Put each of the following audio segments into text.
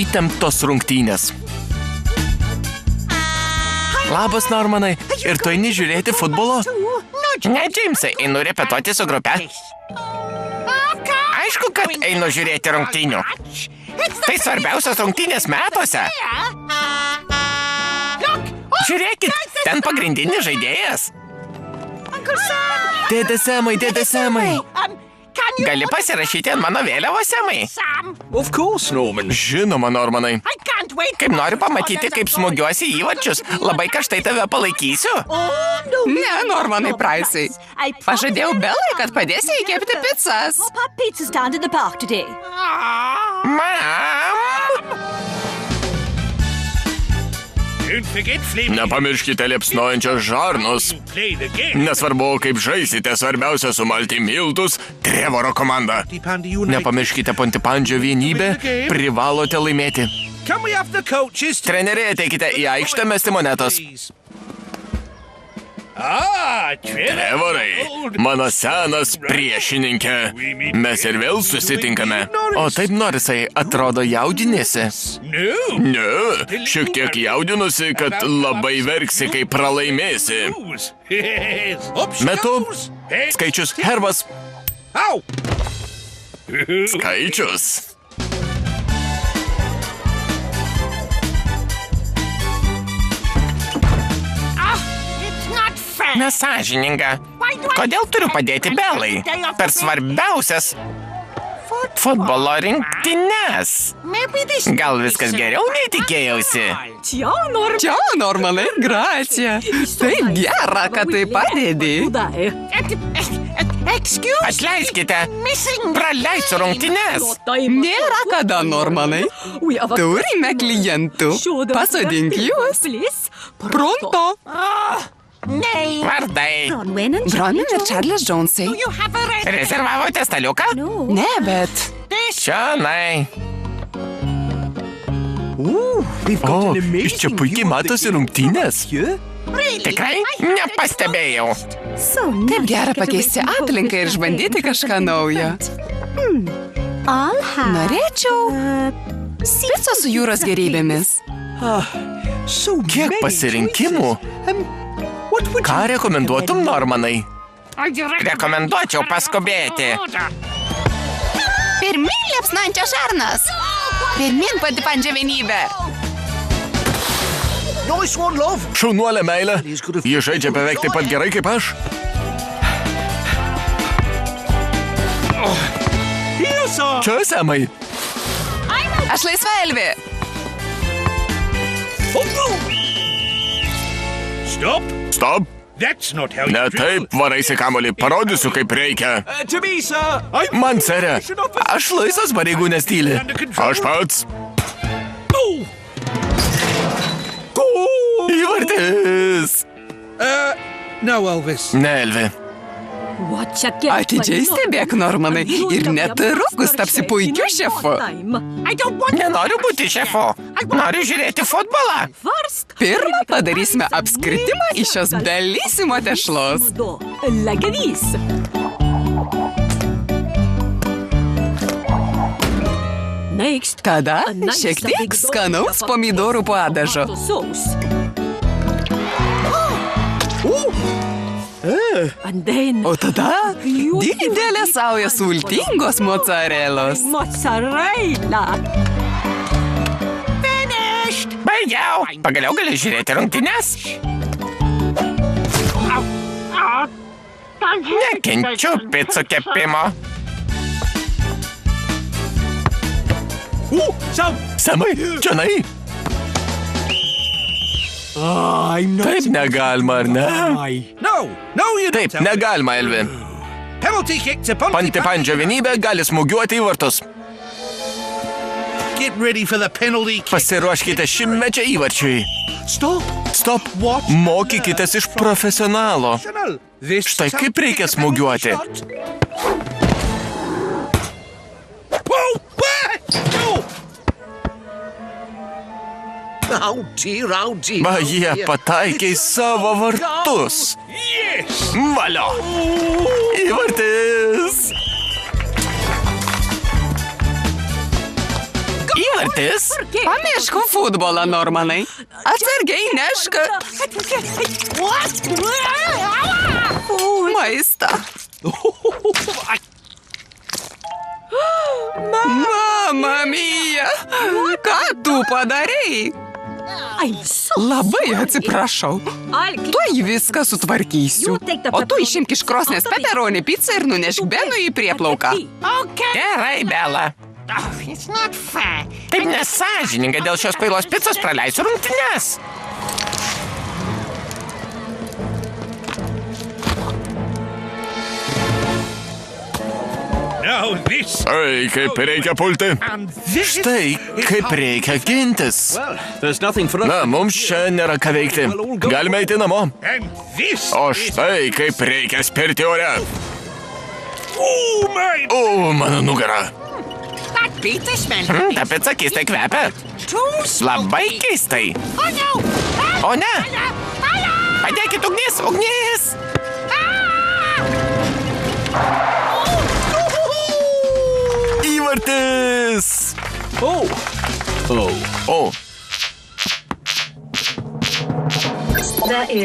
įtemptos rungtynės. Labas, Normanai. Ir tu eini žiūrėti futbolo? Ne, Džeimsai, einu repetuoti su grupe. Aišku, kad einu žiūrėti rungtynių. Tai svarbiausios rungtynės metuose. Žiūrėkit, ten pagrindinis žaidėjas. Dėdė Semai. Gali pasirašyti ant mano vėliavos, Semai? Of course, Norman. Žinoma, Normanai. Kaip noriu pamatyti, kaip smūgiuosi įvarčius, labai karštai tave palaikysiu. Ne, Normanai Praisai. Pažadėjau Belai, kad padėsi įkepti pizzas. Mam! Nepamirškite liepsnojančios žarnos. Nesvarbu, kaip žaisite, svarbiausia sumalti miltus Trevoro komanda. Nepamirškite Pontipandžio vienybę, privalote laimėti. Treneriai, ateikite į aikštę mesti monetos. Trevorai, mano senas priešininkė. Mes ir vėl susitinkame. O taip, Norisai, atrodo jaudinėsi. Ne, šiek tiek jaudinusi, kad labai verksi, kai pralaimėsi. Metu. Skaičius herbas. Skaičius. Nesąžininga. Kodėl turiu padėti Belai? Per svarbiausias futbolo rinktynes. Gal viskas geriau nei tikėjausi? Čia, Normanai, gracija. Taip gera, kad tai padėdi. Atleiskite, praleisiu rungtynes. Nėra kada, Normanai. Turime klientų. Pasodink juos. Pronto. Vardai. Bronwyn ir Čarlis Džonsai. Rezervavote staliuką? Ne, bet... Čionai. Iš čia puikiai matosi rungtynės. Tikrai nepastebėjau. Taip gera pakeisti aplinką ir išbandyti kažką naujo. Norėčiau picos su jūros gėrybėmis. Kiek pasirinkimų? Ką rekomenduotum, Normanai? Rekomenduočiau paskubėti. Pirmin liepsnančios žarnos. Pirmin Pontipandžio vienybę. Šaunuolė meilė. Ji žaidžia beveik taip pat gerai kaip aš. Čia, Semai. Aš laisva, Elvi. Stop. Ne taip varaisi kamuolį. Parodysiu, kaip reikia. Man, sere, aš laisvas pareigūnės tyli. Aš pats. Įvartis. Ne, Elvi. Atidžiai stebėk, Normanai, ir netrukus tapsi puikiu šefu. Nenoriu būti šefu. Noriu žiūrėti futbolą. Pirmą padarysime apskritimą iš šios belysimo tešlos. Tada šiek tiek skanaus pomidorų padažo. O tada didelė sauja sultingos mocarelos. Baigiau. Pagaliau galiu žiūrėti rungtynes. Nekenčiu picų kepimo. Semai, čionai. Taip negalima, ar ne? Taip, negalima, Elvi. Pontipandžio vienybė gali smūgiuoti į vartus. Pasiruoškite šimtmečio įvarčiui. Stop. Mokykitės iš profesionalo. Štai kaip reikia smūgiuoti. Va, jie pataikė į savo vartus. Valio. Įvartis. Įvartis. Pamiršk futbolą, Normanai. Atsargiai nešk. Maistą. Mama mia, ką tu padarei? Labai atsiprašau. Tuoj viską sutvarkysiu. O tu išimk iš krosnės pepperoni pizzą ir nunešk Benui į prieplauką. Gerai, Bela. Taip nesąžininga, dėl šios kvailos picos praleisiu rungtynes. Ai, kaip reikia pulti. Štai, kaip reikia gintis. Na, mums čia nėra ką veikti. Galime eiti namo. O štai, kaip reikia spirti ore. O, mano nugara. Ta pica keistai kvepia. Labai keistai. O ne. Padėkit ugnis, ugnis. Įvartis.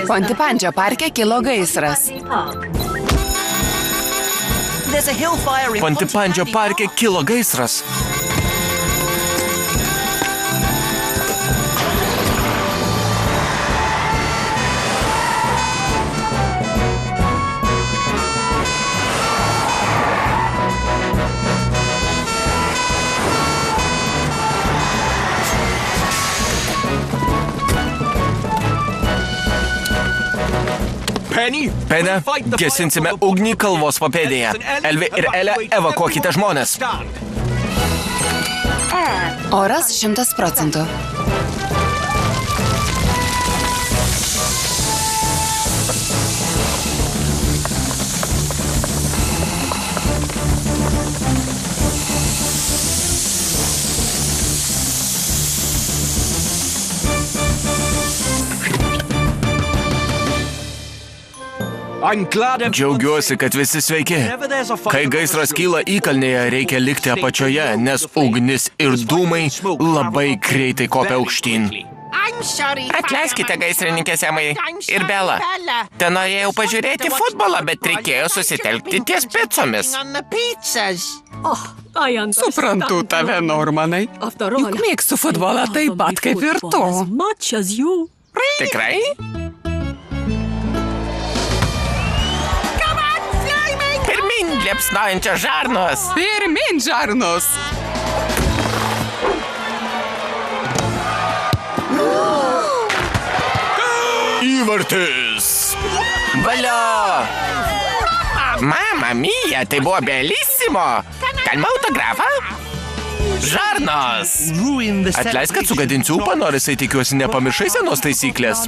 Pontipandžio parke kilo gaisras. Pontipandžio parke kilo gaisras. Penny, gesinsime ugnį kalvos papėdėje. Elvi ir Elė, evakuokite žmonės. Oras 100%. Džiaugiuosi, kad visi sveiki. Kai gaisras kyla įkalnėje, reikia likti apačioje, nes ugnis ir dūmai labai greitai kopia aukštyn. Atleiskite, gaisrininkė Semai ir Bela. Ten norėjau pažiūrėti futbolą, bet reikėjo susitelkti ties picomis. Suprantu tave, Normanai. Juk mėgstu futbolą taip pat kaip ir tu. Tikrai? Pirmin, liepsnojančios žarnos. Pirmin, žarnos. Įvartis. Valio. Mama mia, tai buvo bellissimo. Galima autografą? Žarnos. Atleisk, kad sugadinsiu ūpą, nors tikiuosi nepamiršai senos taisyklės.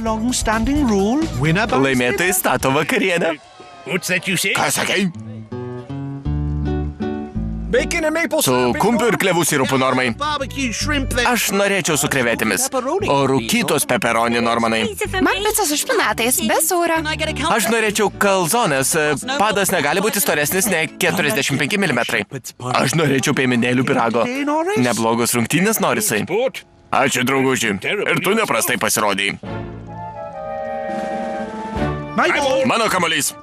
Laimėtai stato vakarienę. Ką sakei? Su kumpiu ir klevų sirupu, Normai. Aš norėčiau su krevetėmis. O rūkytos pepperoni, Normanai. Man pica su špinatais, be sūrio. Aš norėčiau kalzonės. Padas negali būti storesnis nei 45 mm. Aš norėčiau piemenėlių pyrago. Neblogos rungtynės, Norisai. Ačiū, drauguži. Ir tu neprastai pasirodei. Mano kamuolys.